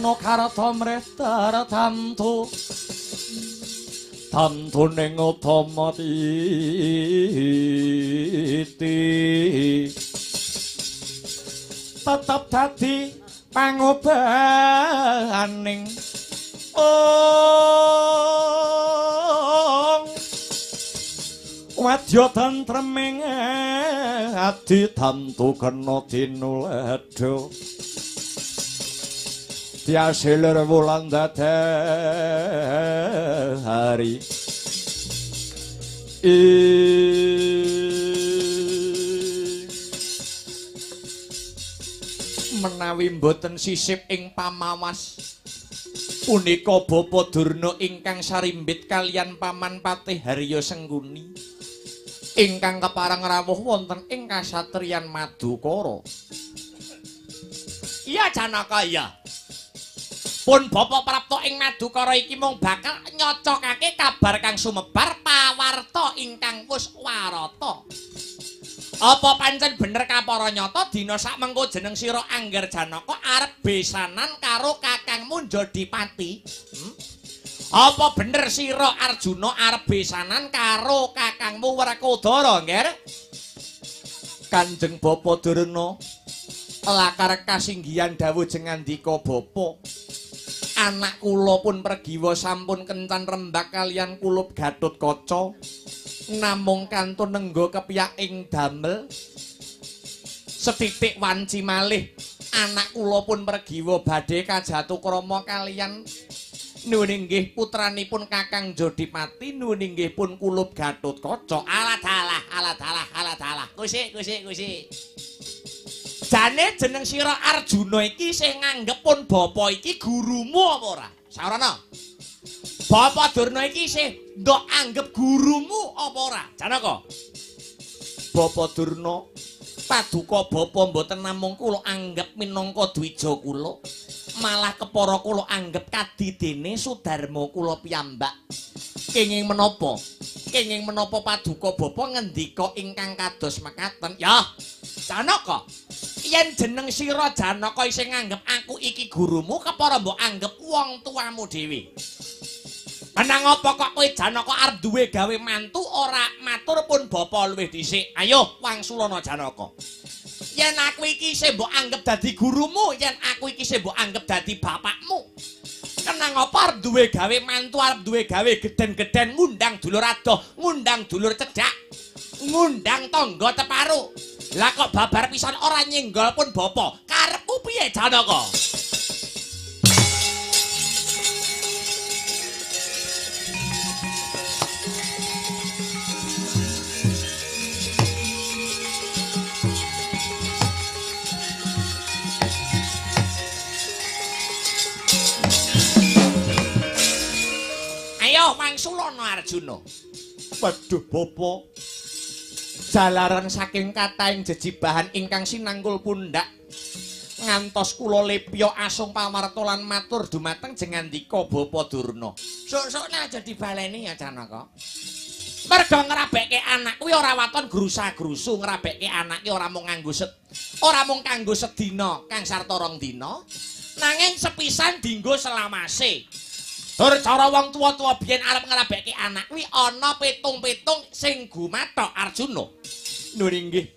Durna karta mrestar tantu ning utama titi tetep dadi pangobaning wadya tentreming ati tantu kena tinuledha diasilir wulan dadari menawi mboten sisip ing pamawas punika Bapa Durna ingkang sarimbit kaliyan Paman Patih Harya Sengguni ingkang kepareng rawuh wonten ing kasatriyan Madukara. Iya Janaka iya. Pun Bapa prapta ing Madukara iki mung bakal nyocokake kabar kang sumebar pawarta ingkang wis warata. Apa pancen bener kapara nyata dina sak mengko jeneng sira Angger Janaka arep besanan karo kakangmu Jodipati? Apa bener sira Arjuna arep besanan karo kakangmu Werkudara, Ngger? Kanjeng Bapa Durna lakar kasinggihan dawuh jengandika Bapa. Anak kula pun pergiwa sampun kencan rembak kaliyan kulup Gatotkaca. Namung kantun nenggo kepiyak ing damel setitik wanci malih anak kula pun pergiwa badhe kajatukrama kaliyan nuwun inggih putranipun Kakang Jodipati nuwun inggih pun kulup Gatotkaca. Alah kusik jane jeneng sira Arjuna iki sing nganggep pun bapa iki gurumu apa ora sarana Bapa Durna iki sih ndok anggap gurumu apa ora? Janaka. Bapa Durna paduka bapa mboten namung kula anggap minangka dwija kula, malah kepara kula anggap kadidene Sudarma kula piyambak. Kenging menapa? Kenging menapa paduka bapa ngendika ingkang kados mekaten? Ya, Janaka. Yen jeneng sira Janaka isih nganggep aku iki gurumu, kepara mbok anggep wong tuamu dhewe. Anang apa kok kowe Janaka arep duwe gawe mantu ora matur pun bapa luwih dhisik. Ayo wangsulana Janaka. Yen aku iki isih mbok anggep dadi gurumu, yen aku iki isih mbok anggep dadi bapakmu. Kenang apa arep duwe gawe mantu, arep duwe gawe geden-geden ngundang dulur adoh, ngundang dulur cedhak, ngundang tangga teparu. Lah kok babar pisan ora nyenggol pun bapa. Karepmu piye Janaka? Wangsulana Arjuna. Waduh bapa. Jalaran saking katahing jejibahan ingkang sinanggul pundhak ngantos kula lepya asung pawarta lan matur dumateng jengandika Bapa Durna. Sok-sokne aja dibaleni ya Janaka. Merga ngrabekke anak kuwi ora waton grusa-grusu, ngrabekke anak ki ora mung kanggo sedina kang sarta rong dina, nanging sepisan dienggo selamase. Tur cara wong tuwa-tuwa biyen arep ngrabekke anak kuwi ana pitung-pitung sing gumathok Arjuna. Nuwun inggih.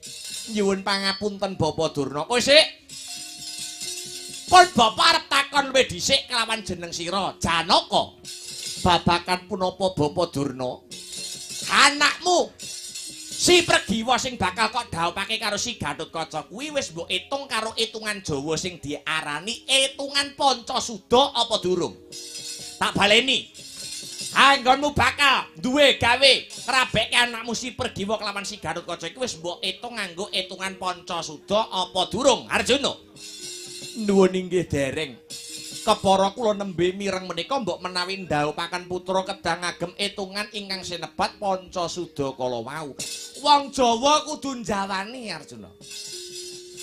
Nyuwun pangapunten Bapa Durna. Kowe sik. Pun Bapa arep takon luwih dhisik kelawan jeneng sira Janaka. Babakan punapa Bapa Durna? Anakmu si Pregiwa sing bakal kok dhawuhake karo si Gatotkaca kuwi wis mbok itung karo itungan Jawa sing diarani itungan Pancasuda apa durung? Tak baleni. Anggonmu bakal duwe gawe ngrabekke anakmu si Pregiwa kelawan si Gatotkaca iki wis mbok itung nganggo itungan Pancasuda apa durung Arjuna? Nuwun inggih dereng. Kepara kula nembe mireng menika mbok menawi ndhawuhaken putra kedang ngagem itungan ingkang sinebat Pancasuda kala wau. Wong Jawa kudu njawani Arjuna.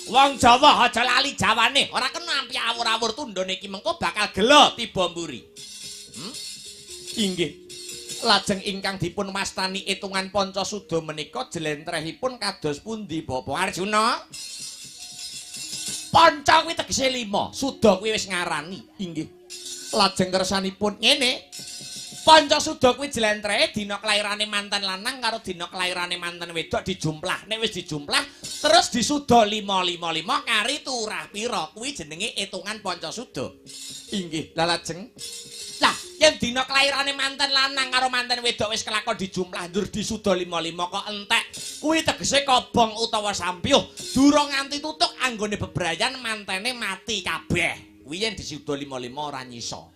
Wong Jawa aja lali jawane, ora kena ampi awur-awur tundhone iki mengko bakal gelo tiba mburi. Inggih. Lajeng ingkang dipun wastani itungan Pancasuda menika jlentrehipun kados pundi Bapak Arjuna? Panca kuwi tegese 5, Suda kuwi wis ngarani. Inggih. Lajeng kersanipun ngene. Panca Suda kuwi jlentrehe dina kelairane manten lanang karo dina kelairane manten wedok dijumplah. Nek wis dijumplah terus disuda 555 kari turah pira kuwi jenenge itungan Panca Suda. Inggih. Lah lajeng yen dina kelairane manten lanang karo manten wedok wis kelakon dijumplah ndur disuda 55 kok entek kuwi tegese kobong utawa sampyuh durung nganti tutuk anggone bebrayan mantene mati kabeh kuwi yen disuda 55 ora nyiso.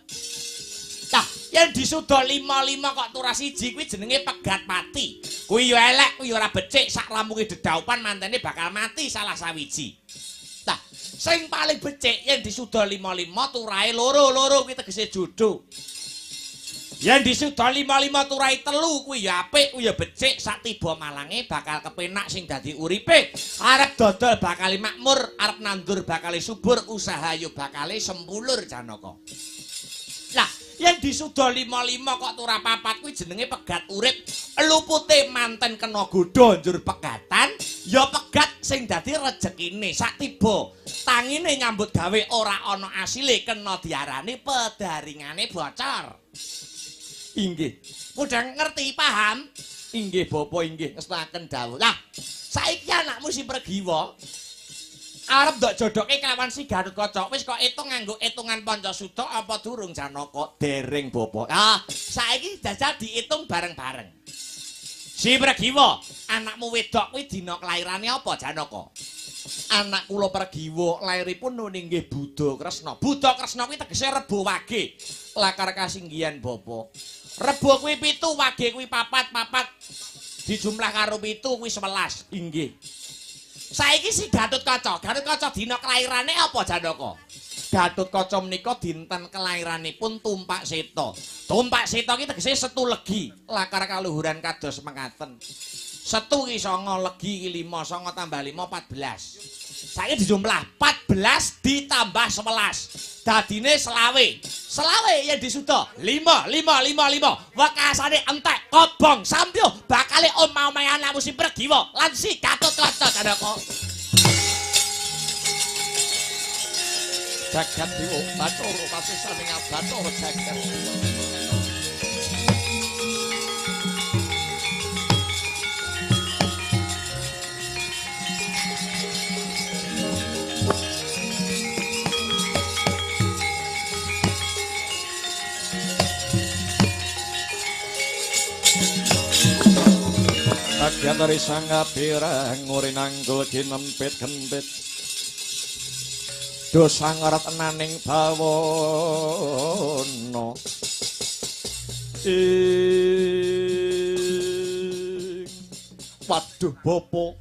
Yen disuda 55 kok turah siji kuwi jenenge pegat mati kuwi ya elek kuwi ora becik sak lamunge dedaupan mantene bakal mati salah sawiji. Sing paling becik yen disuda 55 turahe loro kuwi tegese jodoh. Yen disuda 55 turahe 3 kuwi ya apik, kuwi ya becik sak tiba malange bakal kepenak sing dadi uripe. Arep dodol bakal makmur, arep nandur bakal subur, usaha yo bakal sempulur Janaka. Lah, yen disuda 55 kok turah 4 kuwi jenenge pegat urip. Lupute manten kena godha njur pegatan, ya pegat sing dadi rejekine sak tiba. Tangine nyambut gawe ora ana asile kena diarani pedaringane bocor. Inggih. Mudhang ngerti paham? Inggih Bapak inggih ngestaken dawuh. Lah, saiki anakmu si Pregiwa arep ndok jodoke kelawan si Gatotkaca. Wis kok itung nganggo itungan Pancasuda apa durung Janaka? Dereng Bapak. Saiki jajal diitung bareng-bareng. Si Pregiwa, anakmu wedok kuwi dina kelairane apa Janaka? Anak kula Pregiwa lairipun nggih Budha Kresna. Budha Kresna kuwi tegese Rebo Wage. Lakar kasinggihan Bapak. Rebo kuwi 7, Wage kuwi 4 dijumlah karo 7 kuwi 11. Inggih. Saiki si Gatotkaca. Gatotkaca dina kelairane apa Janaka? Gatotkaca menika dinten kelairanipun Tumpak Seta. Tumpak Seta ki tegese Setu Legi. Lakar kaluhuran kados mekaten. Setu ki 9, Legi ki 5, 9 tambah 5 14. Saiki dijumlah 14 ditambah 11. Dadine selawe. Selawe yen disuda 5. Wekasane entek kobong sampyuh bakale omah-omahe anakmu si Pregiwa lan si Gatotkaca Janaka. Jagat Dewa Bathara kasisaning Bathara jagat. Agyatari sanga pirang ngurinanggul kinempit-kempit dosa ngarat enaning bawana waduh Bapak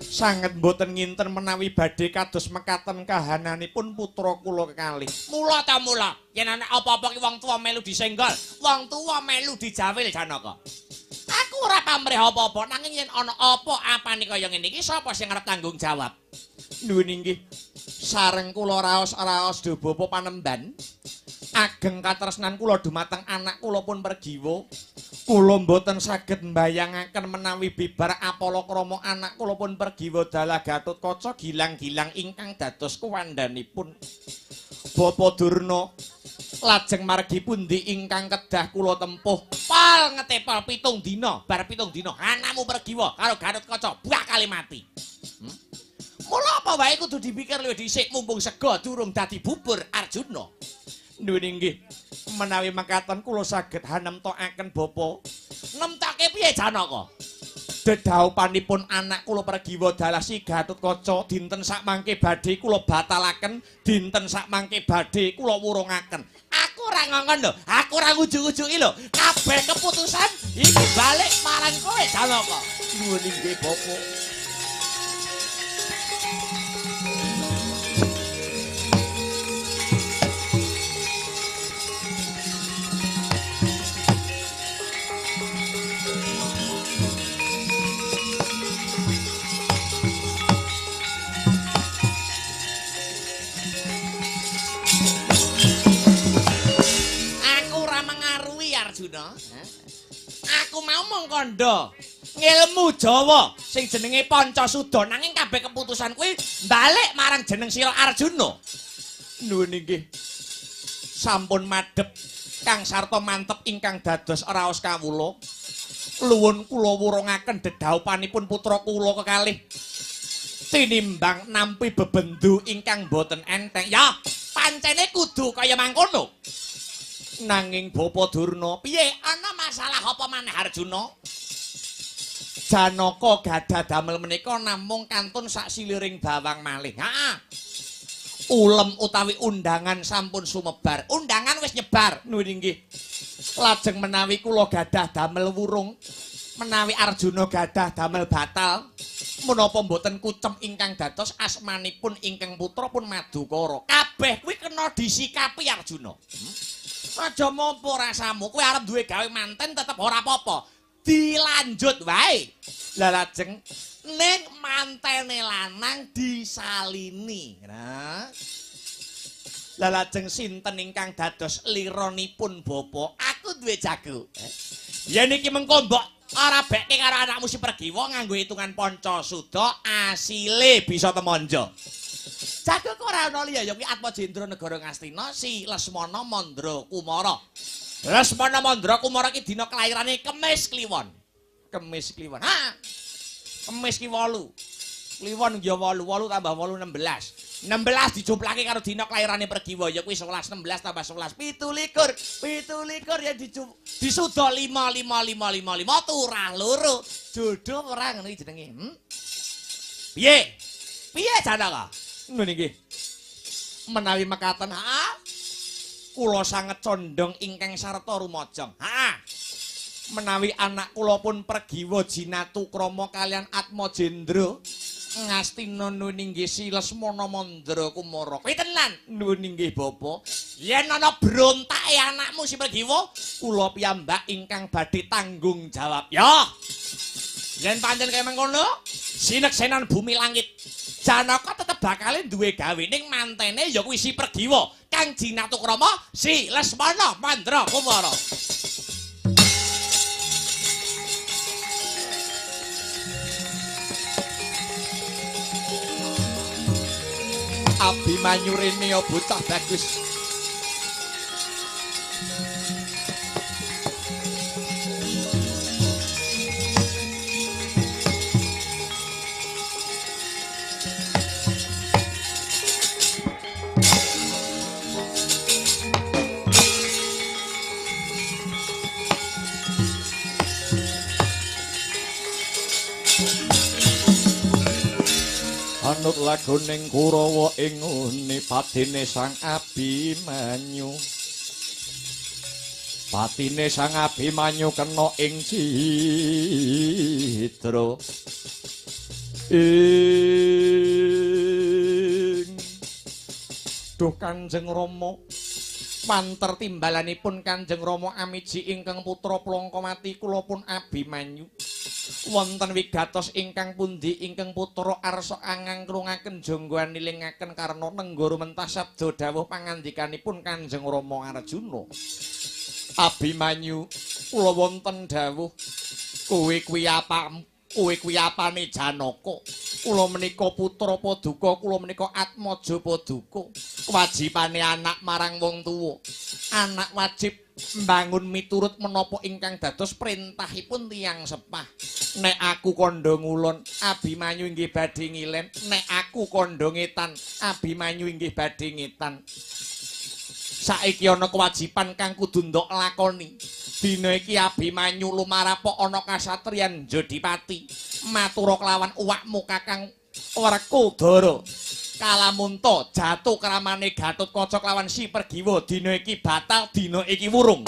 sanget mboten nginten menawi badhe kados mekaten kahananipun putra kula kekalih. Mula ta mula yen anak apa-apa ki wong tuwa melu disenggol, wong tuwa melu dijawil Janaka. Aku ora pamrih apa-apa nanging yen ana apa-apane kaya ngene iki sapa sing arep tanggung jawab? Nuwun inggih. Sareng kula raos-raos Dewa Bapak panemban. Ageng katresnan kula dumateng anak kula pun Pregiwa. Kula mboten saged mbayangaken menawi bibar apala krama anak kula pun Pregiwa dalah Gatotkaca gilang-gilang ingkang dados kuwandhanipun. Bapak Durna lajeng margi pundi ingkang kedah kula tempuh pal ngetepal 7 dina bar 7 dina anakmu Pregiwa karo Gatotkaca bakal mati. Mula apa wae kudu dipikir luwih dhisik mumpung sega durung dadi bubur Arjuna. Nuwun inggih menawi mekaten kula saged hanemtokaken Bapa. Nemtoke piye Janaka? Dedaupanipun anak kula Pregiwa dalah si Gatotkaca dinten sak mangke badhe kula batalaken, dinten sak mangke badhe kula wurungaken. Aku ora ngongkon lho, aku ora ngujuk-ujuki lho. Kabeh keputusan iki balik marang kowe Janaka. Nuwun inggih Bapak. Arjuna, aku mau mong kandha ngilmu Jawa sing jenenge Pancasuda nanging kabeh keputusan kuwi balik marang jeneng sira Arjuna. Nuwun inggih. Sampun madhep Kang Sarta mantep ingkang dados raos kawula. Luwun kula wurungaken dedhaupanipun putra kula kekalih. Tinimbang nampi bebendu ingkang boten enteng. Ya, pancene kudu kaya mangkono. Nanging Bapa Durna, piye ana masalah apa maneh Arjuna? Janaka gadah damel menika namung kantun sak siliring bawang malih. Heeh. Ulem utawi undangan sampun sumebar. Undangan wis nyebar. Nuwun inggih. Lajeng menawi kula gadah damel wurung, menawi Arjuna gadah damel batal, menapa mboten kucem ingkang dados asmanipun ingkang putra pun Madukara. Kabeh kuwi kena disikapi Arjuna. Aja mompo rasamu, kowe arep duwe gawe manten tetep ora apa-apa. Dilanjut wae. Lah lajeng ning mantene lanang disalini. Nah. Lah lajeng sinten ingkang dados liranipun bapa? Aku duwe jago. Yen iki mengko mbok ora bekke karo anakmu si Pergiwa nganggo hitungan Pancasuda asile bisa temonjo. Jago kok ora ana liya ya kuwi Atmajendra negara Ngastina si Lesmana Mandra Kumara. Lesmana Mandra Kumara iki dina kelairane Kemis Kliwon. Kemis Kliwon. Ha. Kemis ki 8. Kliwon ya 8, 8 tambah 8 16. 16 dijumplake karo dina kelairane Pergiwa ya kuwi 11 16 tambah 11 17. 17 ya disuda 5 5 5 5 5 turah loro. Jodoh ora ngono iki jenenge. Piye? Piye Janaka? Ngono nggih. Menawi mekaten, kula sanget condong ingkang sarta rumajang. Menawi anak kula pun Pergiwa Jinatukrama kalian Atmajendra Ngastina nuwun inggih si Lesmana Mandra Kumara. Kuwi tenan. Nuwun inggih Bapa. Yen ana brontake anakmu si Pergiwa, kula piyambak ingkang badhe tanggung jawab. Ya. Yen pancen kaya mengkono, sineksenan bumi langit. Janaka tetep bakal duwe gawe ning mantene ya kuwi si Pergiwa, Kang Jinatukrama, si Lesmana Mandra Kumara. Abimanyu rene ya bocah bagus. Anut lagoning Kurawa ing ngune patine Sang Abimanyu. Patine Sang Abimanyu kena ing citra. Duh Kanjeng Rama, panter timbalanipun Kanjeng Rama amiji ingkang putra plangka mati kula pun Abimanyu. Wonten wigatos ingkang pundi ingkang putra arsa angangkrungaken jangga nilingaken karna nenggara mentah sabda dawuh pangandikanipun Kanjeng Rama Arjuna. Abimanyu, kula wonten dawuh, kowe kuwi apane Janaka? Kula menika putra Paduka, kula menika Atmaja Paduka. Kewajibane anak marang wong tuwa. Anak wajib mbangun miturut menapa ingkang dados perintahipun tiyang sepah. Nek aku kandha ngulon, Abimanyu inggih badhe ngilen. Nek aku kandha ngetan, Abimanyu inggih badhe ngetan. Saiki ana kewajiban kang kudu ndok lakoni. Dina iki Abimanyu lumarapok ana kasatriyan Jodipati. Matura kelawan uwakmu Kakang Werkudara. Kalamunta jatuh kramane Gatotkaca kelawan si Pergiwa dina iki batal, dina iki wurung.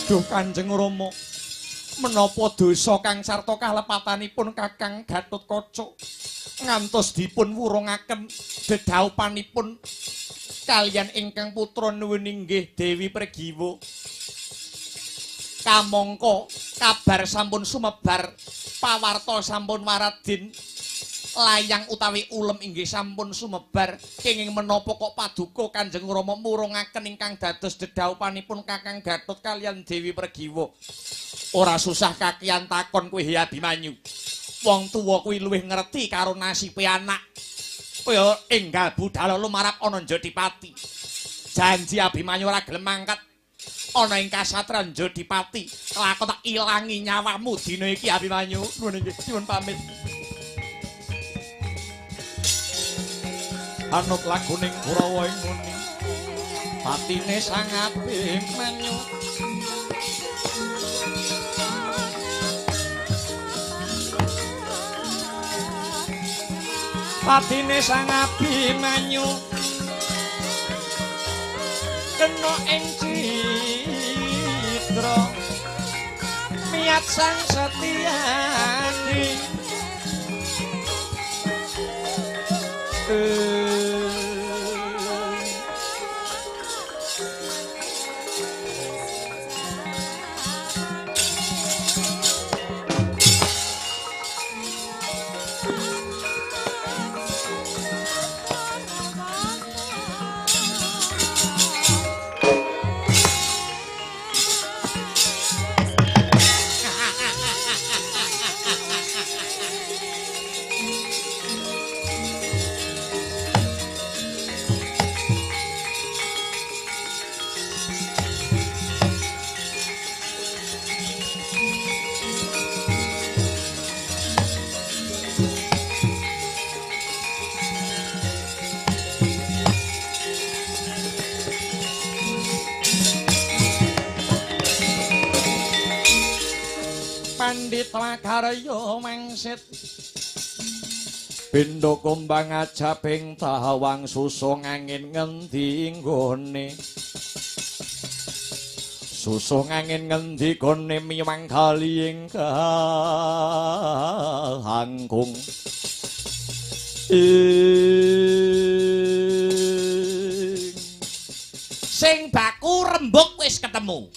Duh Kanjeng Rama, menapa dosa kang sarta kalepatanipun Kakang Gatotkaca ngantos dipun wurungaken dedhaupanipun kalian ingkang putra nuwun inggih Dewi Pergiwa. Kamangka kabar sampun sumebar, pawarta sampun waradin, layang utawi ulem inggih sampun sumebar. Kenging menapa kok paduka Kanjeng Rama murungaken ingkang dados dedaupanipun Kakang Gatot kaliyan Dewi Pregiwa. Ora susah kakian takon kowe Abimanyu. Wong tuwa kuwi luwih ngerti karo nasibe anak. Kaya enggal budal lumarap ana Jodipati. Janji Abimanyu ora gelem mangkat. Ana ing kasatran Jodipati, kelakon tak ilangi nyawamu dina iki Abimanyu. Nuwun inggih, nyuwun pamit. Anut laguning Kurawa ing muni. Patine Sang Abimanyu. Patine Sang Abimanyu. Kena ing citra niat sang Setyani Pandit Lakarya mangsit Bendha kumbang ajabing tawang susung angin ngendi nggone susung angin ngendi gone miwang kali ing kahangkung sing baku rembug wis ketemu.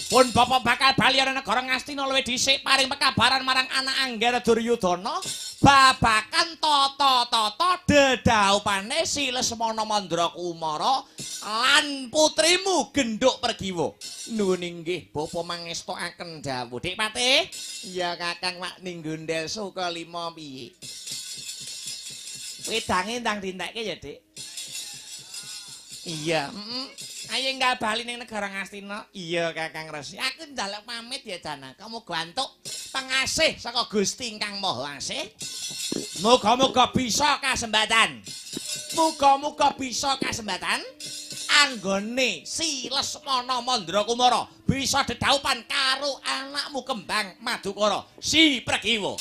Pun Bapak bakal bali ana negara Ngastina luwih dhisik paring pekabaran marang anak Anggara Duryudana babakan tata-tata dedaupane si Lesmana Mandrakumara lan putrimu Genduk Pregiwa. Nuwun inggih Bapa mangestokaken dawuh. Dik Patih, ya Kakang mak ning Gondel Suka 5 piye? Wedange ndang dintekke ya, Dik. Iya, ayo enggak bali ning negara Ngastina. Iya Kakang Resi. Aku njaluk pamit ya Jana. Kamu gantuk pengasih saka Gusti ingkang Maha Asih. Muga-muga bisa kasembatan. Muga-muga bisa kasembatan. Anggone si Lesmana Mandrakumara bisa dedaupan karo anakmu kembang Madukara si Pregiwa.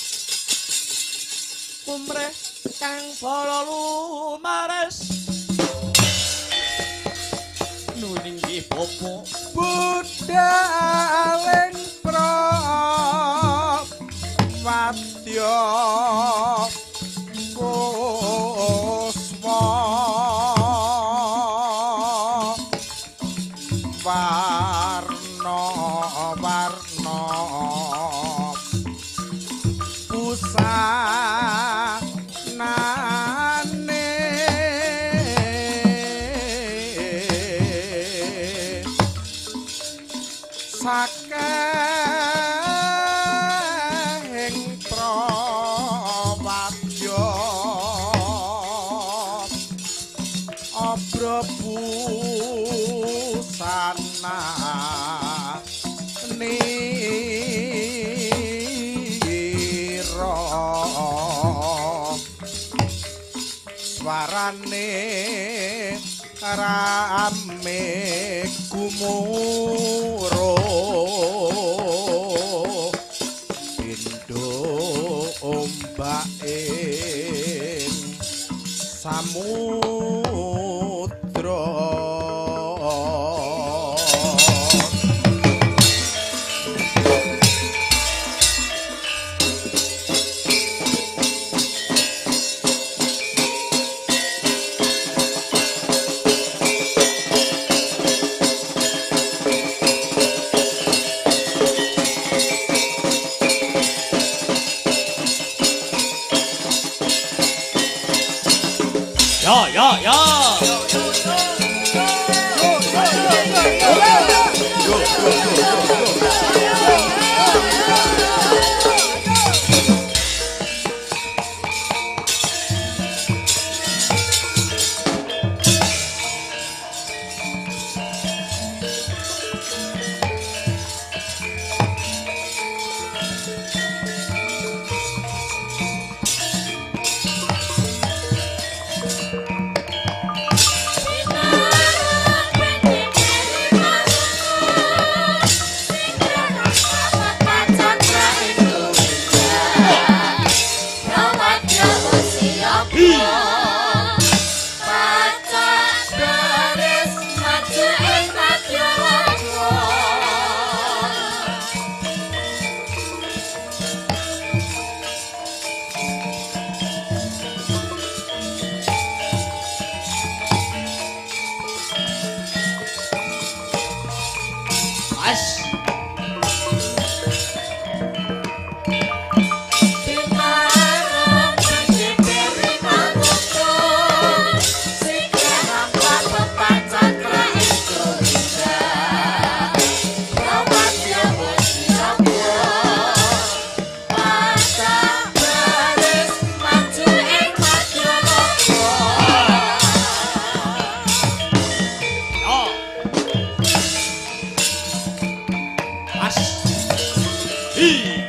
Kumreh kang bala lumares nuwun inggih Bapa budhaling prawadya kuswa warna-warna busanane sakehing prawadya abra busana nira swarane rame gumuruh pindho ombak ing samudra. Thank you.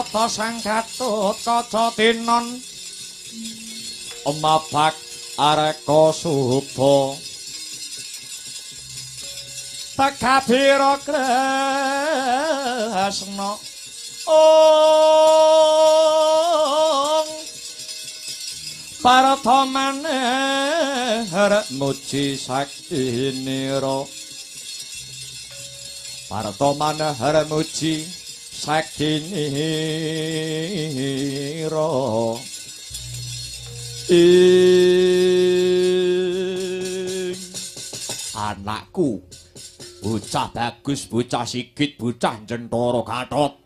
tata sang Gatut Kaca tinon mabak areka suba takabira kresna Parata maneh arep muji saktinira Parata maneh arep muji saktinira anakku bocah bagus bocah sigit bocah Jentara Gatot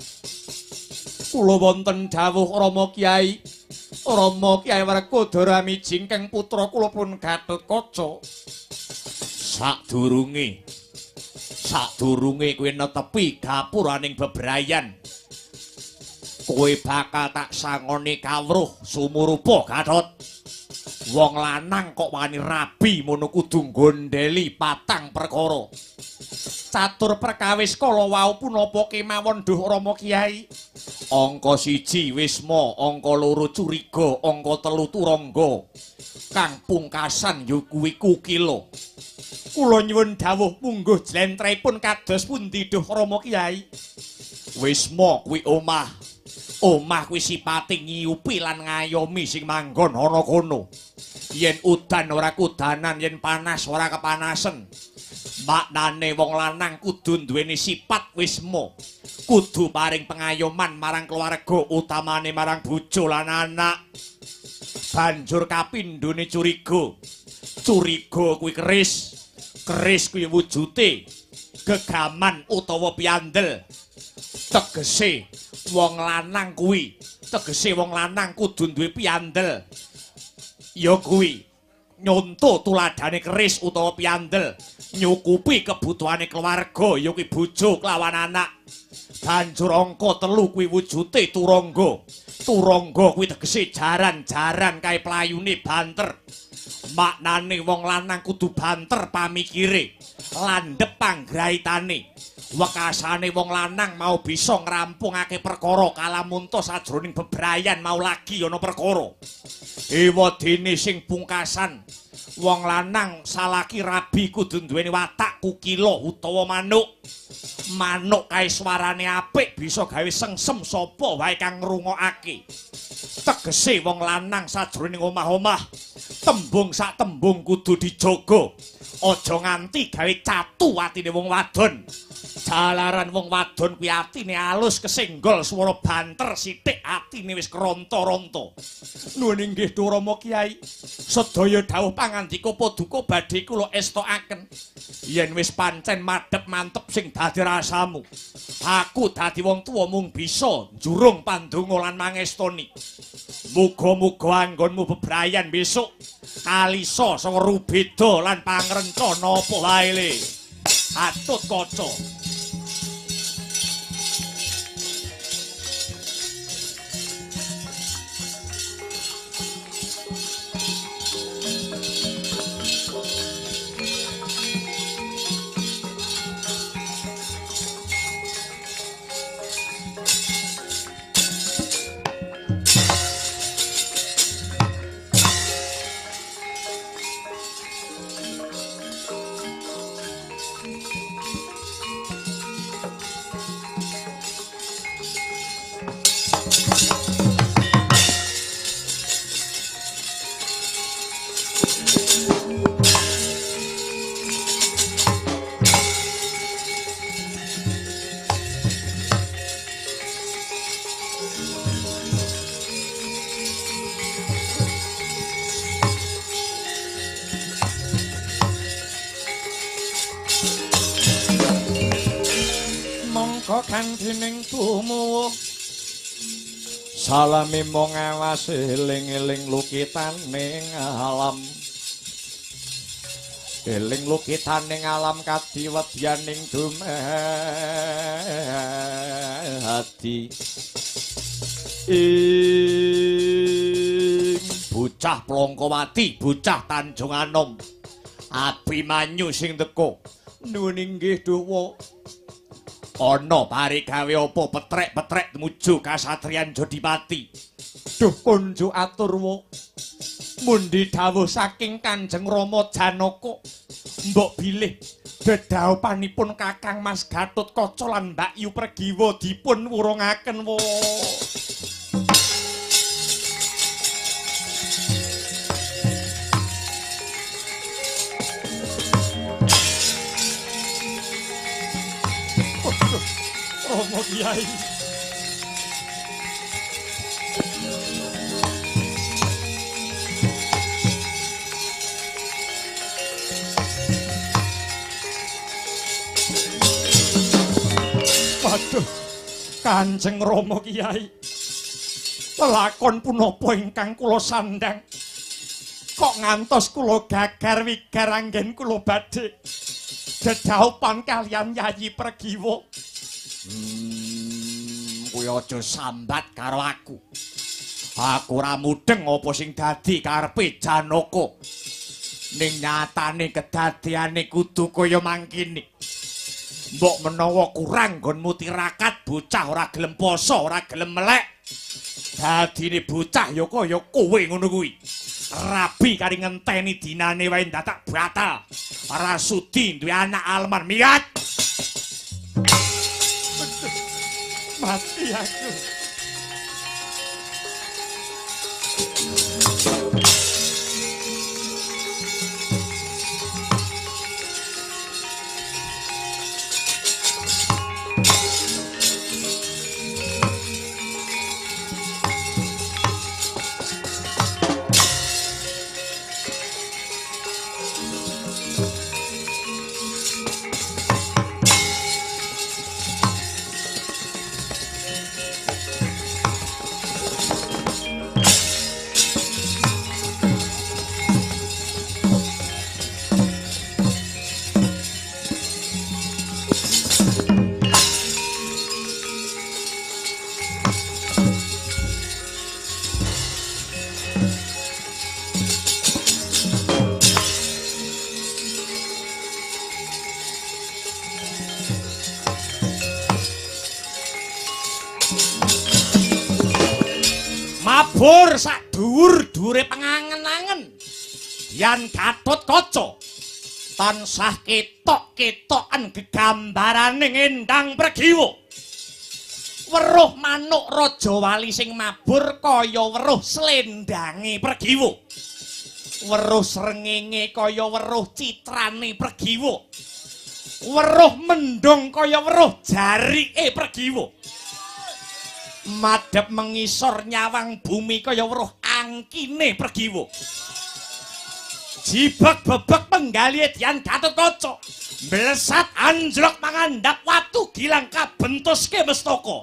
kula wonten dawuh Rama Kyai Werkodara mijingkeng putra kula pun Gatotkaca sadurunge kowe netepi gapuraning bebrayan kowe bakal tak sangoni kawruh sumurupa Gatot wong lanang kok wani rabi mono kudu gondeli patang perkara catur perkawis kala wau punapa kemawon Duh Rama Kyai angka 1 Wisma angka 2 Curiga angka 3 Turangga kang pungkasan ya kuwi Kukila kula nyuwun dawuh mungguh jlentrehipun kados pundi Duh Rama Kyai Wisma kuwi omah kuwi sipate ngiyupi lan ngayomi sing manggon ana kono yen udan ora kudanan yen panas ora kepanasen maknane wong lanang kudu duweni sifat wisma kudu paring pengayoman marang keluarga utamane marang bojo lan anak banjur kapindhone curiga kuwi keris kuwi wujute gegaman utawa piandel tegese wong lanang kudu duwe piandel ya kuwi nyonto tuladane keris utawa piandel nyukupi kebutuhane keluarga ya kuwi bojo kelawan anak banjur angka 3 kuwi wujute turangga kuwi tegese jaran kae playune banter maknane wong lanang kudu banter pamikire landhep panggraitane wekasane wong lanang mau bisa ngrampungake perkara kalamunta sajroning bebrayan mau lagi ana perkara ewadene sing pungkasan wong lanang salaki rabi kudu duweni watak kukila utawa manuk kae swarane apik bisa gawe sengsem sapa wae kang ngrungokake tegese wong lanang sajroning omah-omah tembung sak tembung kudu dijaga aja nganti gawe catu atine wong wadon jalaran wong wadon kuwi atine alus kesenggol swara banter sithik atine wis keronta-ronta nuwun inggih Duh Rama Kyai sedaya dawuh pangandika paduka badhe kula estokaken yen wis pancen madhep mantep sing dadi rasamu aku dadi wong tuwa mung bisa njurung pandonga lan mangestoni muga-muga anggonmu bebrayan besok kalisa sanga rubeda lan pangrencana apa wae le Gatotkaca kandining tumuwuh salami mung ngawas eling-eling lukitaning alam eling lukitaning alam kadiwedyaning dumadi bocah Plongkowati bocah Tanjung Anom Abimanyu sing teka nuwun inggih Dawa Ana bare gawe apa petrek-petrek tumuju kasatriyan Jodipati. Duh kunjuk aturwa. Mundi dawuh saking Kanjeng Rama Janaka. Mbok bilih dedaupanipun Kakang Mas Gatotkaca lan Mbak Yu Pregiwa dipun wurungaken wo. Rama Kyai. Waduh, Kanjeng Rama Kyai. Lelakon punapa ingkang kula sandhang. Kok ngantos kula gagar wigar anggen kula badhe dedaupan kalian Yayi Pregiwa. Kuwi aja sambat karo aku. Aku ora mudeng apa sing dadi karepe Janaka. Ning nyatane kedadeane kudu kaya mangkene. Mbok menawa kurang nggonmu tirakat bocah ora gelem poso, ora gelem melek. Dadine bocah ya kaya kowe ngono kuwi. Rabi kari ngenteni dinane wae dadak batal. Ora sudi duwe anak alman miat. Mati aku. Mabur sak dhuwur-dhuwure pengangen-angen. Yan Gatotkaca tansah ketok-ketokan gegambarane Endang Pregiwa. Weruh manuk Raja Wali sing mabur kaya weruh slendange Pregiwa. Weruh srengenge kaya weruh citrane Pregiwa. Weruh mendung kaya weruh jarike Pregiwa. Madhep mengisor nyawang bumi kaya weruh angkine Pregiwa. Jibak bebek penggali Edyan Gatotkaca. Blesat anjlok mangandhap watu gilang kabentuske mestaka.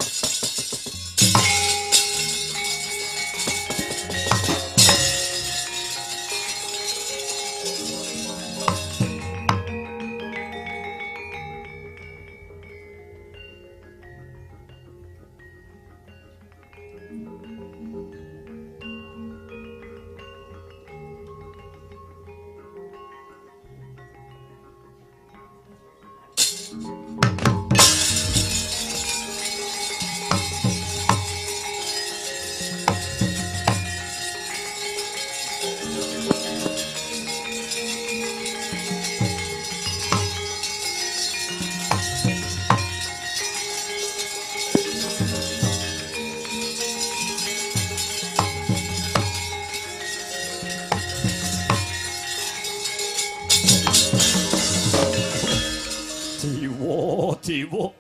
Dewa,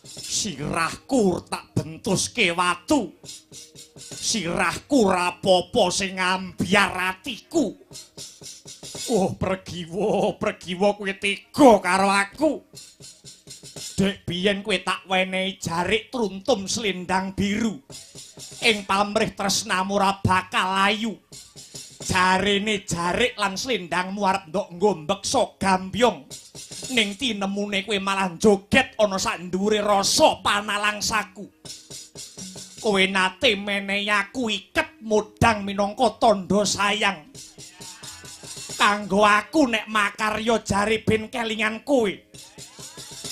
sirahku tak bentuske watu. Sirahku rapopo sing ngambyar atiku. Oh Pregiwa kowe tega karo aku. Dek biyen kowe tak wenehi jarik truntum slendang biru. Ing pamrih tresnamu ora bakal ayu. Jarene jarik lan slendangmu arep ndok ngombeksa gambyong. Ning tinemune kowe malah joget ana sak dhuwure rasa panalangsaku. Kowe nate menehi aku iket modang minangka tandha sayang. Kanggo aku nek makarya jare ben kelingan kowe.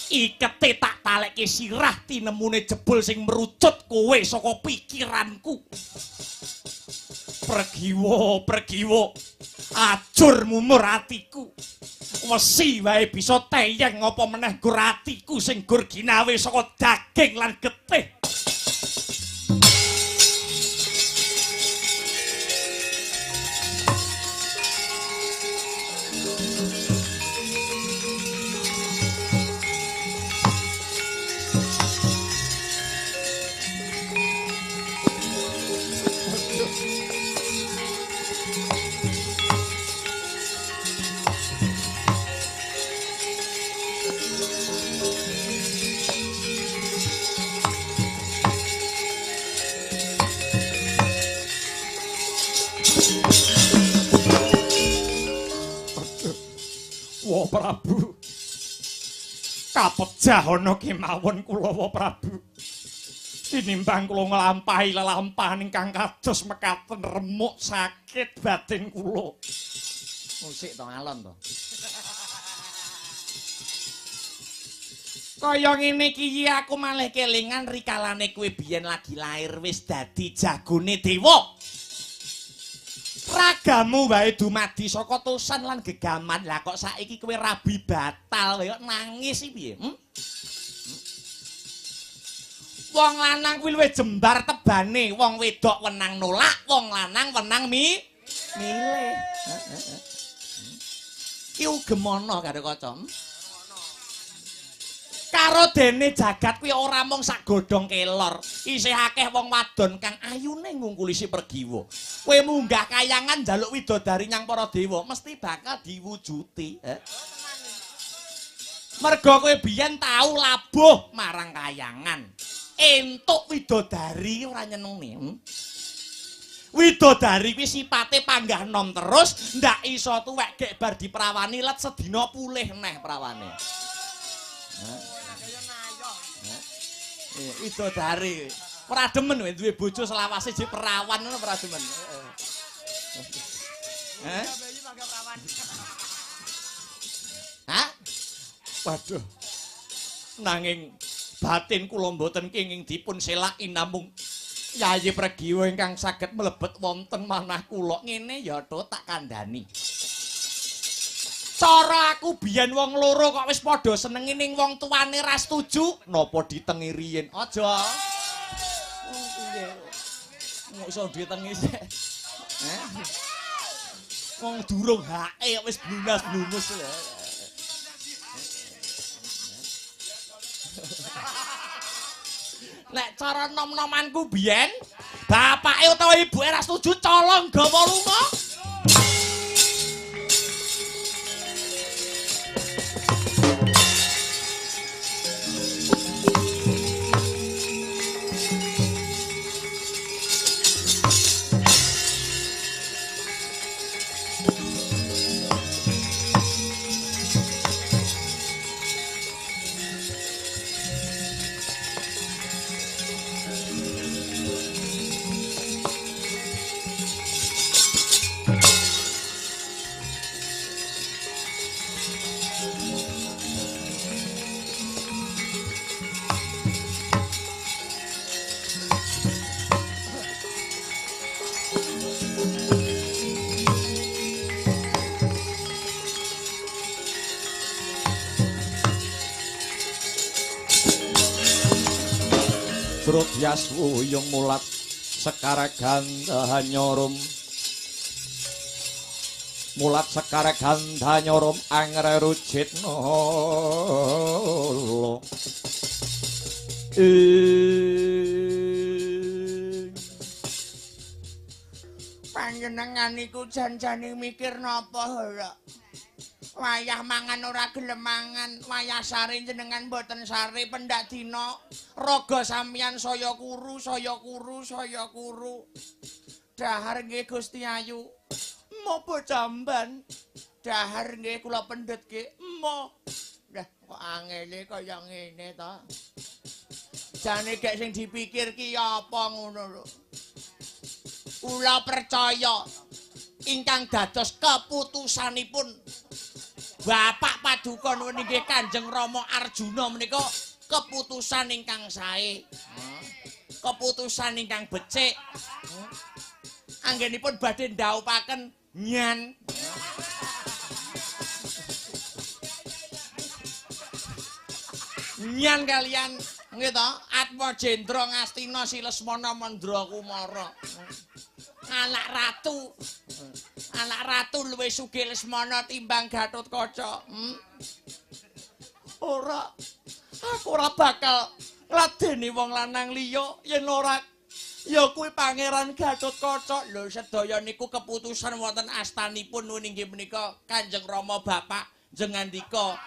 Ikete tak talekke sirah tinemune jebul sing merucut kowe saka pikiranku. Pregiwa, ajur mumur atiku. Wesi wae bisa teyeng apa meneh gur atiku sing gur ginawe saka daging lan getih. Wa Prabu. Kapejah ana kemawon kula Wa Prabu. Tinimbang kula nglampahi lelampahan ingkang kados mekaten remuk sakit batin kula. Musik to alon to. Kaya ngene iki aku malih kelingan rikalane kowe biyen lagi lair wis dadi jagone dewa. Ragamu wae dumadi saka tosan lan gegaman. Lah kok saiki kowe rabi batal kaya nangis iki piye? Wong lanang kuwi luwih jembar tebane, wong wedok wenang nolak, wong lanang wenang milih. Ki ugemono karo kaca. Karo dene jagat kuwi ora mung sak godhong kelor, isih akeh wong wadon kang ayune ngungkuli si Pergiwa. Kowe munggah kayangan njaluk widodari nyang para dewa, mesti bakal diwujuti. Merga kowe biyen tau labuh marang kayangan. Entuk widodari ora nyenengne. Widodari kuwi sipate panggah nom terus, ndak iso tuwek gek bar diprawani let sedina pulih neh prawane. Widodari. Ora demen kowe duwe bojo selawase jek perawan ngono ora demen. Hah? Waduh. Nanging batin kula mboten kenging dipun selaki namung Yayi Pregiwa ingkang saged mlebet wonten manah kula ngene ya to tak kandhani. Cara aku biyen wong loro kok wis padha senengi ning wong tuane ra setuju, napa ditengi riyin. Aja. Piye? Mok iso ditengi sik. Wong durung hake wis blunas-blunus. Nek cara nom-nomanku biyen, bapake utawa ibuke ra setuju colong gawa lunga. Drudyas wuyung mulat sekar gandha nyorum mulat sekar gandha nyorum angre rujitna panjenengan iku jan-jane mikir napa ora wayah mangan ora gelem mangan, wayah sare jenengan mboten sare pendak dina raga sampeyan saya kuru. Dahar nggih Gusti Ayu. Mopo jamban? Dahar nggih kula pendhet nggih. Mo. Lah kok angele kaya ngene to. Jane gek sing dipikir ki apa ngono lho. Kula percaya ingkang dados keputusanipun Bapak Paduka nuwun inggih Kanjeng Rama Arjuna menika keputusan ingkang sae. Keputusan ingkang becik. Anggenipun badhe ndhaupaken nyan. Nyan kalian nggih to Atma Jendra Ngastina Silesmana Mandra Kumara. Anak ratu luwih sugih Lesmana timbang Gatotkaca. Ora aku ora bakal ngladeni wong lanang liya yen ora ya kuwi Pangeran Gatotkaca. Lho sedaya niku keputusan wonten astanipun nuwun inggih menika Kanjeng Rama Bapak jengandika.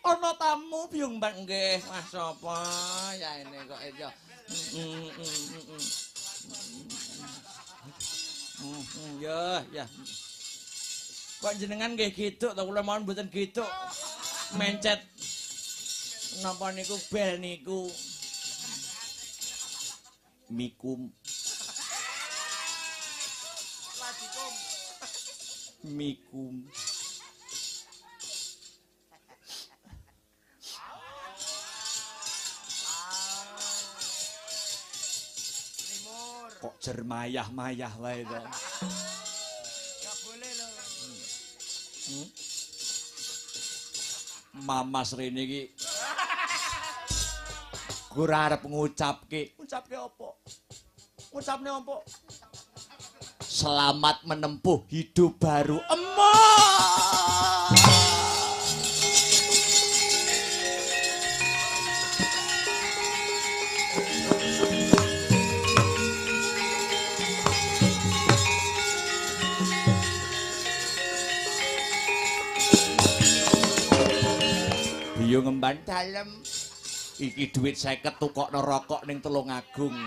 Ana tamu biyung Mbak nggih. Mas sapa? Ya ini kok ya. Ya. Kok jenengan nggih gitu to kula mawon mboten gitu. Mencet napa niku bel niku. Mikum. Mikum. Kok jermayah-mayah wae to. Enggak boleh lho. Mamas rene iki. Ora arep ngucapke. Ngucapke apa? Ngucapne apa? Selamat menempuh hidup baru. Emah. Yo ngemban dalem. Iki duit 50 tukokno rokok ning Tulungagung.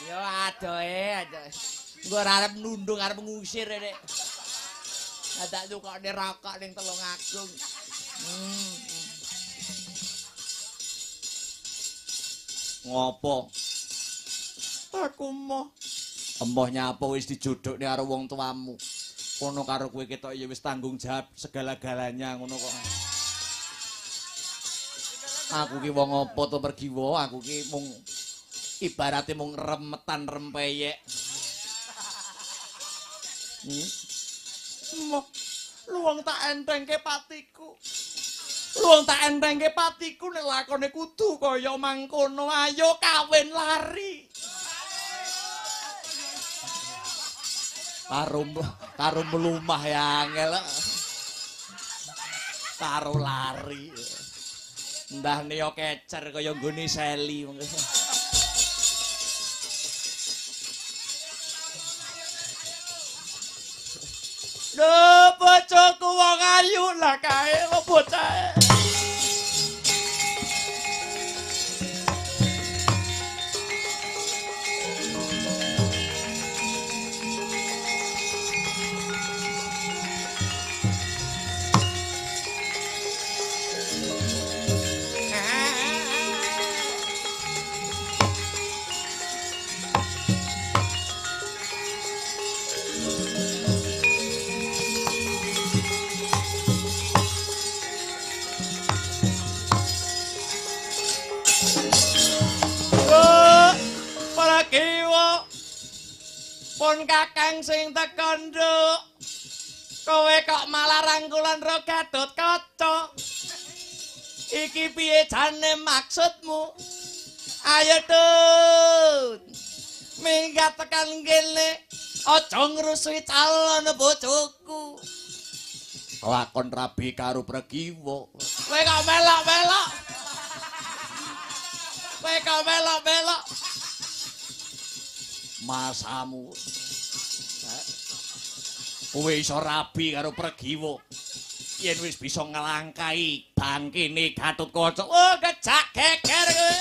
Yo adohe. Engko ora arep nundung arep ngusir rek. Dadak tukokne rokok ning Tulungagung. Ngopo? Aku emoh nyapa wis dijodhokne karo wong tuamu. Kono karo kowe ketok ya wis tanggung jawab segala-galanya ngono kok. Aku ki wong apa to pergiwa, aku ki mung ibarate mung remetan rempeyek. Luwung tak entengke patiku. Luwung tak entengke patiku nek lakone kudu kaya mangkono. Ayo kawin lari. Karo mlumah ya angel. Karo lari. Ndah niyo kecer kaya nggone Seli. Lho bojoku wong ayu lah kae bocah. Pun kakang sing tekan nduk. Kowe kok malah rangkulan ro Gatotkaca. Iki piye jane maksudmu? Ayo Tut. Minggat tekan kene. Aja ngrusui calon bojoku. Lakon rabi karo Pregiwa. Kowe kok melok-melok. Kowe kok melok-melok. Masamu. Kowe iso rabi karo Pregiwa. Yen wis bisa nglangkai bangkene Gatotkaca. Oh, gejak geger kowe.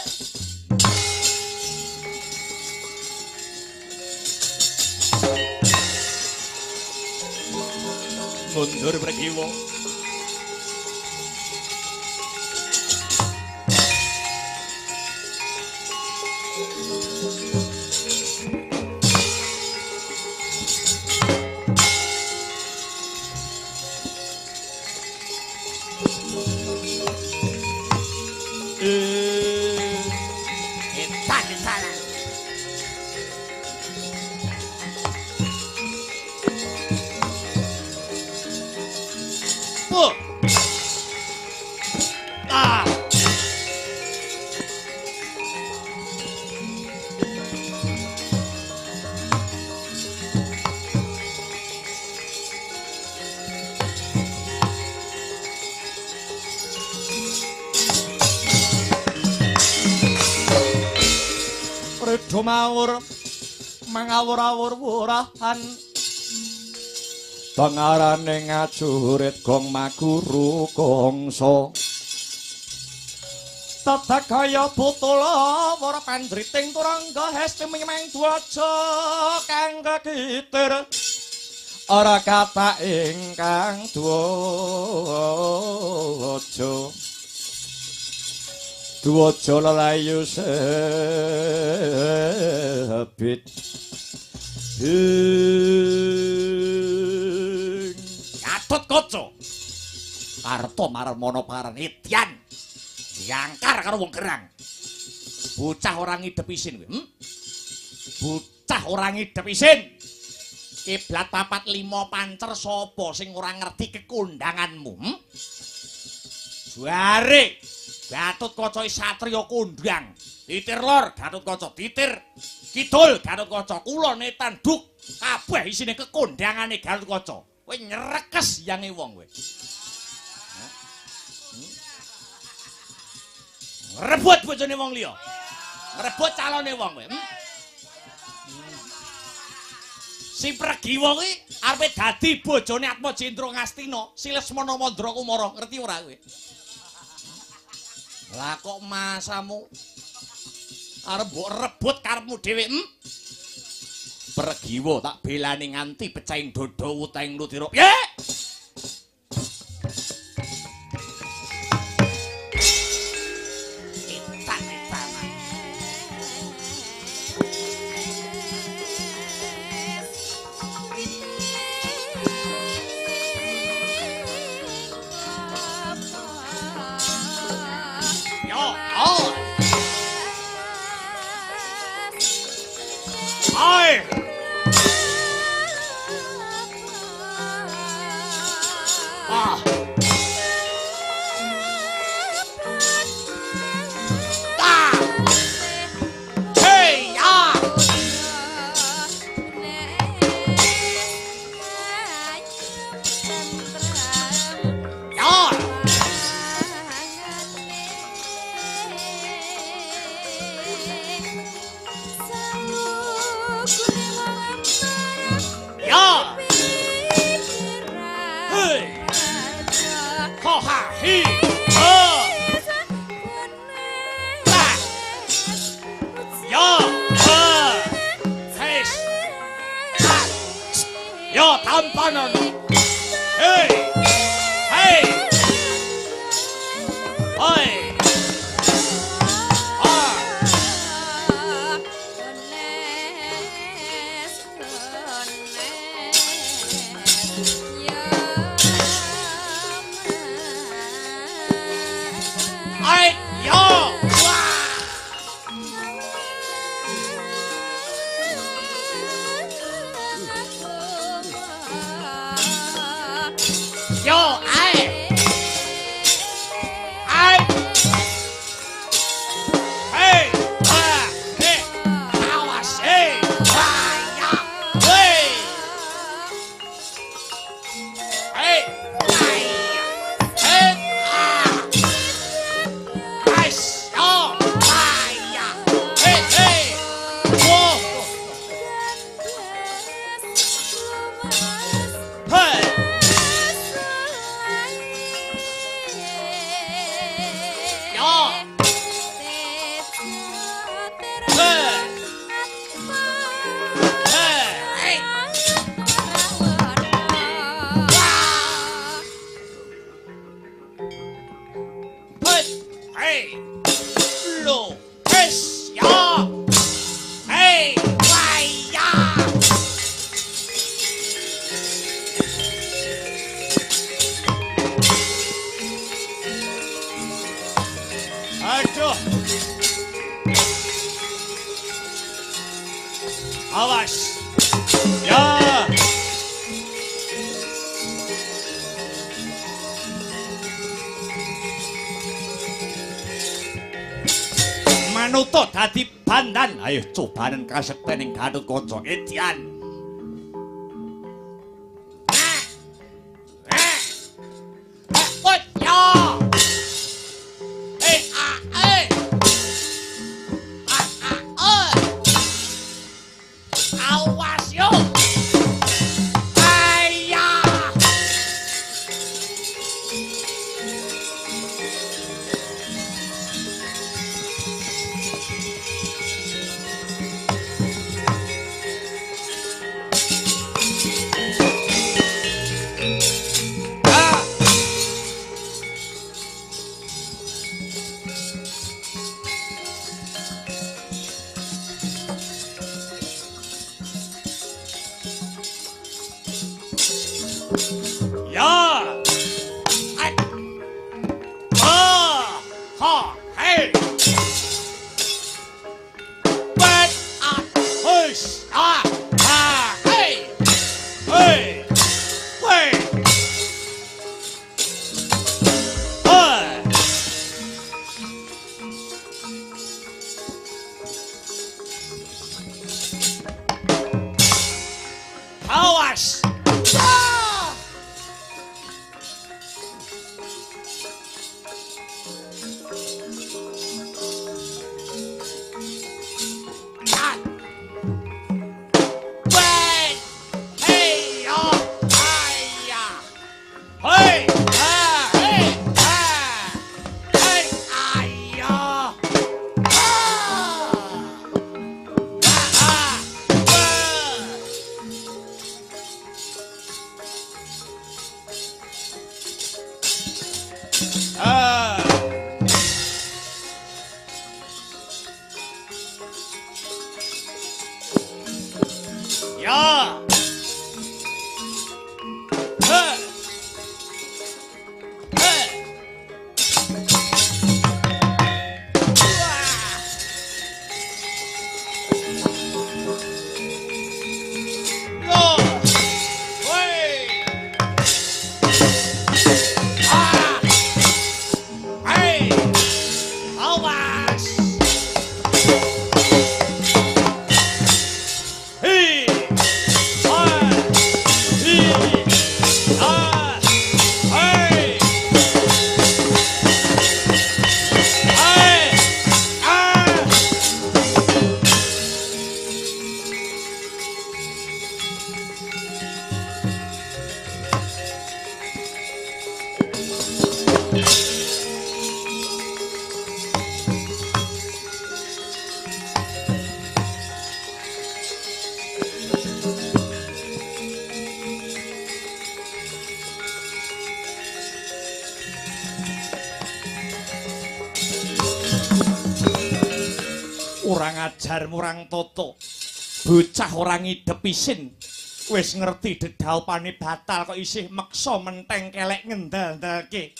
Mundur Pregiwa. Ah. Redo mawur mangawur-awur wurahan pangarane ngajurit gong maguru kongso tata kaya butula wara pandriting turangga hesti mimeng dwaja kang kekitir ora kata ingkang dwaja Dwaja lelayu sebit Gatotkaca Karta marmana parenedyan diangkar karo wong gerang bocah ora ngidep isin kowe bocah ora ngidep isin kiblat 4 5 pancer sapa sing ora ngerti kekondanganmu Jare Gatotkaca satriya kondhang. Titir lor Gatotkaca, titir kidul Gatotkaca, kulon etan duk kabeh isine kekondhangane Gatotkaca. Kowe nyrekes yange wong kowe. Rebut bojone wong liya. Rebut calone wong kowe. Si Pregiwa kuwi arepe dadi bojone Atmajendra Ngastina, si Lesmana Mandra Kumara, ngerti ora kowe? Lah kok masamu arep mbok rebut karepmu dhewe Pregiwa tak belani nganti pecahing dada uteng lutira piye Awas. Ya. manut dadi bandan. Ayo cobanen kasektening Gatotkaca Edian. Urang ajar murang toto. Bocah orang ngidep isin. Wis ngerti dedhaupane batal kok isih meksa menteng kelek ngendal-ndalke.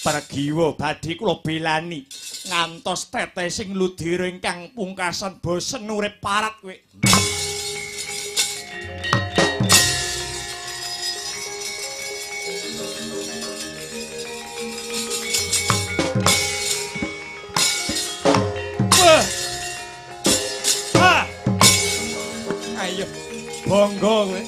Pergiwa badhe kula belani ngantos tetesing ludira ingkang pungkasan bosen urip parat kowe. Ayo, bangga kowe.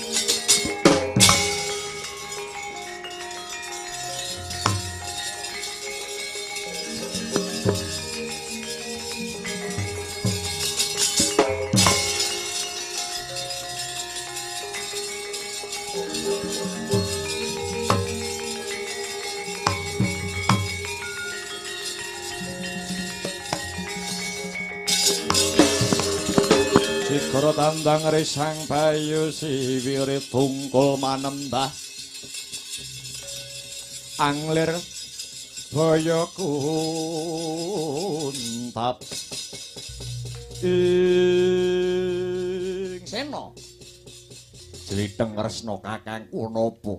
Sikara tandang risang bayu siwire tungkul manembah anglir baya kuntap ing sena jlitheng resna kakangku napa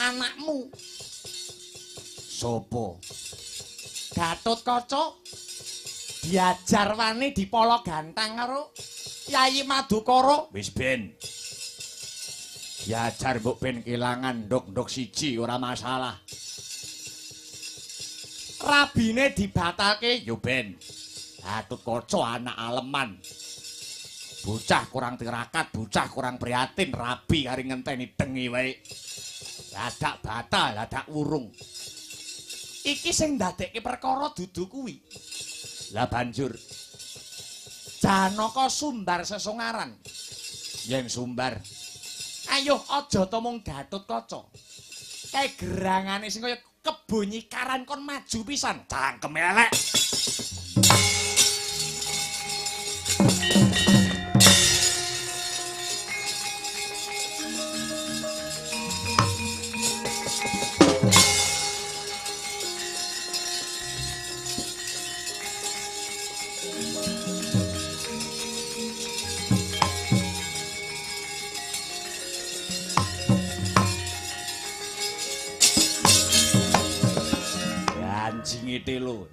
anakmu sapa Gatotkaca diajar wani dipala gantang karo Yayi Madukara. Wis ben. Diajar mbok ben kelangan ndok-ndok siji ora masalah. rabine dibatalke Yo ben. Gatotkaca anak aleman. Bocah kurang tirakat, bocah kurang prihatin, rabi kari ngenteni dengi wae. Dadak batal, dadak urung. iki sing ndadekke perkara dudu kuwi. Lah banjur Janaka sumbar sesongaran. yen sumbar Ayo aja to mung Gatotkaca. Kae gerangane sing kaya kebo nyikaran kon maju pisan. cangkem elek. Anjing telu.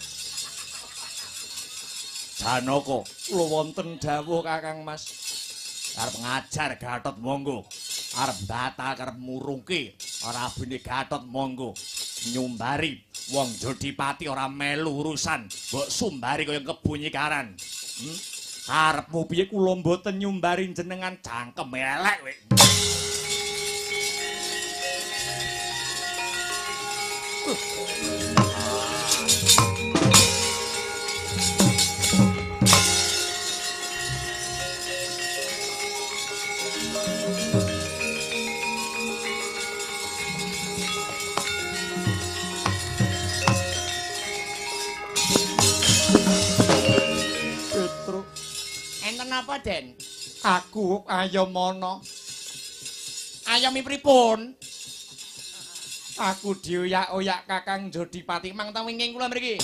Janaka, Kula wonten dawuh Kakang Mas. arep ngajar Gatot monggo. Arep batal karep murungke ora bene Gatot monggo. Nyumbari wong Jodipati ora melu urusan, mbok sumbari kaya kebunyi karan. Arepmu piye kula mboten nyumbari jenengan Cangkem elek kowe. Petruk. Enten apa, Den? Aku Ayamana. Ayomi pripun? Aku dioyak-oyak Kakang Jodipati mang ta wingking kula mriki.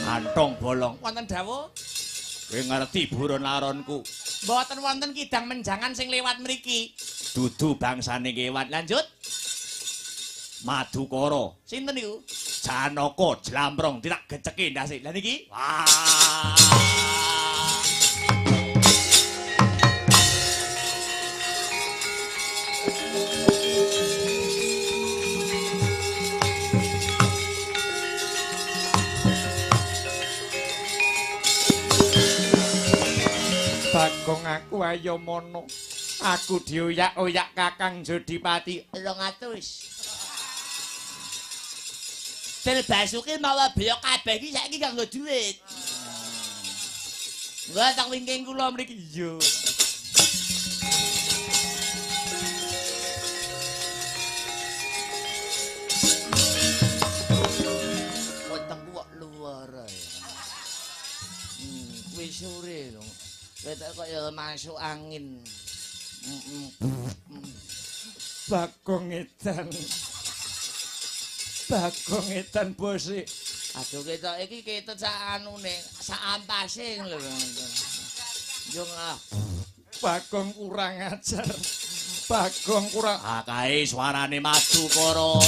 Antong bolong. Wonten dawuh? Kowe ngerti buron laronku. Mboten wonten kidang menjangan sing lewat mriki. Dudu bangsane kewan. Lanjut. Madukara. Sinten niku? Janaka jlamprong tidak geceke ndase. Lah niki? Wah. Bagong aku Ayamana. Aku dioyak-oyak Kakang Jodipati 200. Del basuke mawa beyok kabeh iki saiki kanggo dhuwit. Wah tak wingking kula mriki yo. Wetengku kok luar ae. Kuwi sore lho. Ketok kaya masuk angin. Bagong edan. Bagong edan bose. Aduh ketok iki ketut sak anune, sak ampase lho. Yo ngah. Bagong kurang ajar. Bagong kurang Akae suarane Madukara.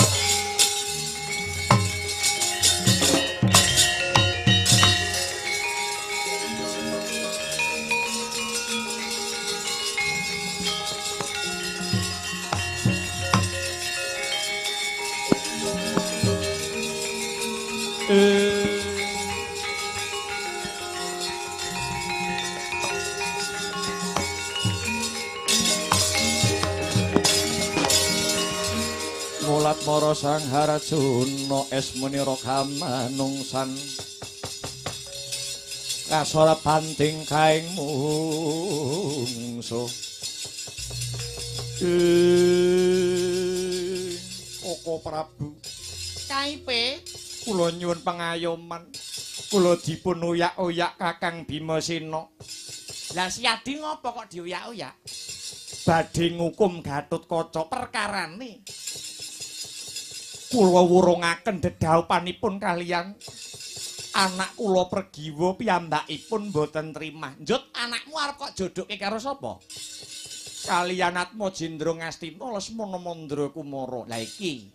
Mulat mara sang Harjuna esmuni rakamanungsan kasora banting kaing mungsuh Koko Prabu kaipe kula nyuwun pangayoman kula dipun oyak-oyak Kakang Bimasena. Lah Siadi ngopo kok dioyak-oyak? Badhe ngukum Gatotkaca perkarane kula wurungaken dedaupanipun kaliyan anak kula Pregiwa piyambakipun boten trimah. Njut anakmu arep kok jodoke karo sapa? Kaliyan Atmajendra Ngastina Lesmana Mandra Kumara. Lah iki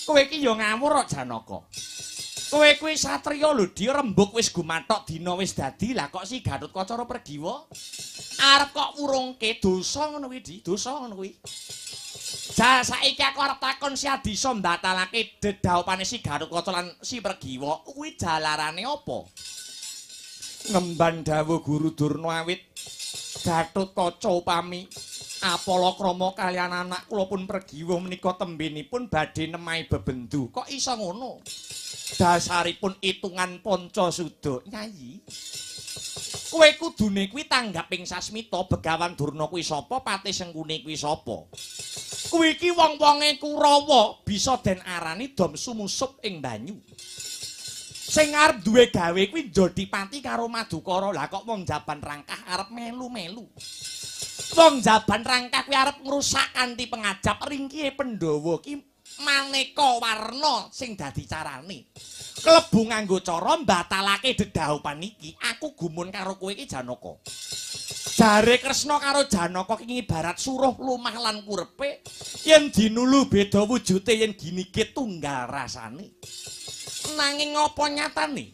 kowe iki ya ngawur kok Janaka. Kowe kuwi satriya lho, dia rembug wis gumathok dina wis dadi. Lah kok si Gatotkaca Pregiwa Arep kok wurungke dosa ngono kuwi, Di. Dosa ngono kuwi. Ja saiki aku arep takon si Adisa mbatalake dedhaupane si Gatotkaca lan si Pregiwa. Kuwi jalarane apa? Ngemban dawuh Guru Durna awit Gatotkaca upami Apalakrama kaliyan anak kula pun Pregiwa menika tembenipun badhe nemahi bebendu. Kok iso ngono? Dasaripun itungan Pancasuda, Nyai. Kowe kudune kuwi tanggaping sasmita Begawan Durna kuwi sapa, Patih Sengkuni kuwi sapa. Kuwi iki wong-wonge Kurawa bisa den arani dom sumusup ing banyu. Sing arep duwe gawe kuwi Jodipati karo Madukara. Lah kok wong Jaban Rangkah arep melu-melu. Wong Jaban Rangkah kuwi arep ngrusak kanthi pengajap ringkihe Pandhawa ki maneka warna sing dadi carane. Klebu nganggo cara mbatalake dedhahupan iki. Aku gumun karo kowe iki Janaka. Jare Kresna karo Janaka ki ibarat suruh lumah lan kurepe yen dinulu beda wujute yen ginigit tunggal rasane. Nanging apa nyatane?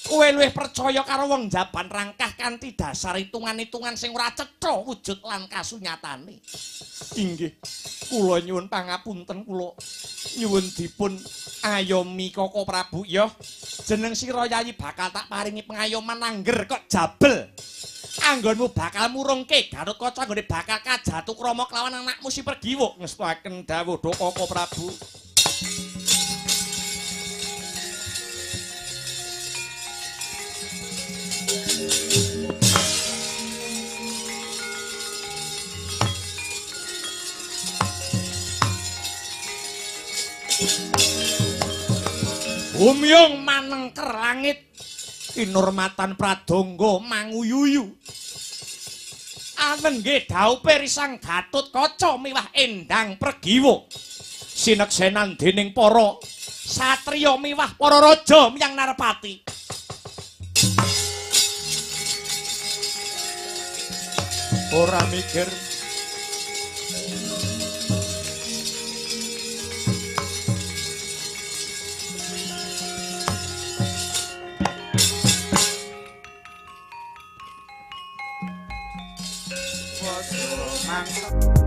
Kowe luwih percaya karo wong Jaban Rangkah kanthi dasar hitungan-hitungan sing ora cetha wujud lan kasunyatane. Inggih, kula nyuwun pangapunten, kula nyuwun dipun ayomi Koko Prabu ya. Jeneng sira Yayi bakal tak paringi pengayoman angger kok jabel. Anggonmu bakal murungke Gatotkaca anggone bakal kajatukrama kelawan anakmu si Pregiwa. Ngestaken dawuh Koko Prabu. Umyung manengker langit kinurmatan pradangga manguyuyu. Anengge dhaupe risang Gatotkaca miwah Endang Pregiwa. Sineksenan dening para satriya miwah para raja miyang Narpati. Ora mikir mangsa